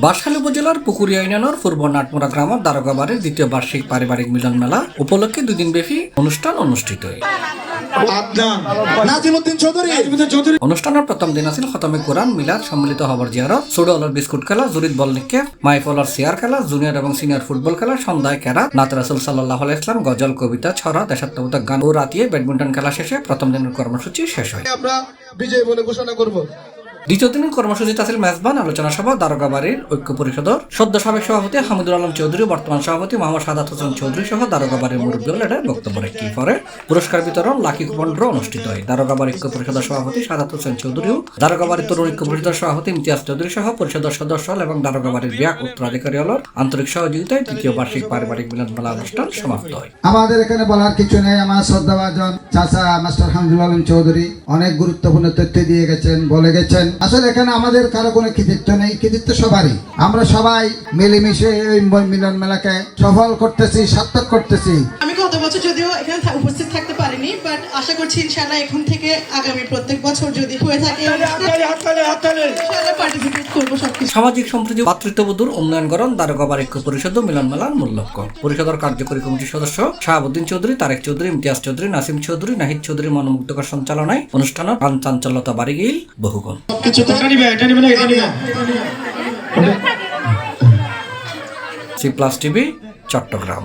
বাঁশখালী উপজেলার পুকুরিয়া ইউনিয়নের পূর্ব নাটমুরা গ্রামের দারোগাবাড়ির দ্বিতীয় বার্ষিক পারিবারিক মিলন মেলা উপলক্ষে 2 দিনব্যাপী অনুষ্ঠান অনুষ্ঠিত হয়। অনুষ্ঠানের প্রথম দিন আছিল খতমে কোরআন, মিলাদ, সম্মিলিত হবার জিয়ারত, ছোটওয়ালার বিস্কুট খেলা, জুরিদ বল নিক্ষেপ, মাইফলার চেয়ার খেলা, জুনিয়র এবং সিনিয়র ফুটবল খেলা, সন্ধ্যায় কেরাত, নাত রাসূল সাল্লাল্লাহু আলাইহি ওয়াসাল্লাম, গজল, কবিতা, ছড়া, দেশাত্মবোধক গান ও রাতিয়ে ব্যাডমিন্টন খেলা শেষে প্রথম দিনের কর্মসূচি শেষ হয়। আমরা বিজয় বলে ঘোষণা করব। দ্বিতীয় দিনের কর্মসূচিতে আছিল মেজবান, আলোচনা সভা, দারোগাবাড়ির ঐক্য পরিষদের সদ্য সাবেক সভাপতি হামিদুল আলম চৌধুরী, বর্তমান সভাপতি মোহাম্মদ সাদাত হোসেন চৌধুরী সহ দারোগাবাড়ির মুরব্বীরা বক্তব্য রাখতে পরে পুরস্কার বিতরণ, লাকি কুপন ড্র অনুষ্ঠিত হয়। দারোগাবাড়ি ঐক্য পরিষদের সভাপতি সাদাত হোসেন চৌধুরী, দারোগাবাড়ি তরুণ ঐক্য পরিষদের সভাপতি ইমতিয়াজ চৌধুরী সহ পরিষদের সদস্য এবং দারোগাবাড়ির ব্যাক উত্তরাধিকারী হলের আন্তরিক সহযোগিতায় তৃতীয় বার্ষিক পারিবারিক মিলন মেলা অনুষ্ঠান সমাপ্ত হয়। আমাদের এখানে বলার কিছু নেই। আমার শ্রদ্ধাভাজন চাচা মাস্টার হামিদুল আলম চৌধুরী অনেক গুরুত্বপূর্ণ তথ্য দিয়ে গেছেন, বলে গেছেন। আসলে এখানে আমাদের কারো কোনো কৃতিত্ব নেই, কৃতিত্ব সবারই। আমরা সবাই মিলেমিশে এই মিলন মেলাকে সফল করতেছি, সার্থক করতেছি। আমি গত বছর যদিও এখানে উপস্থিত থাকতে পারিনি, বাট আশা করছি ইনশাআল্লাহ এখন থেকে আগামী প্রত্যেক বছর যদি হয়ে থাকে পার্টিসিপেট করব সবকিছু। সামাজিক সম্প্রীতি, ভাতৃত্ববোধের উন্নয়নকরণ দারোগাবাড়ি ঐক্য পরিষদ মিলন মেলার মূল লক্ষ্য। পরিষদের কার্যকরী কমিটির সদস্য শাহাবুদ্দিন চৌধুরী, তারেক চৌধুরী, ইমতিয়াজ চৌধুরী, নাসিম চৌধুরী, নাহিদ চৌধুরী মনোমুগ্ধকর সঞ্চালনায় অনুষ্ঠানের চাঞ্চল্যতা বাড়ি গেল বহুগুণ। C+ TV, Chittagong.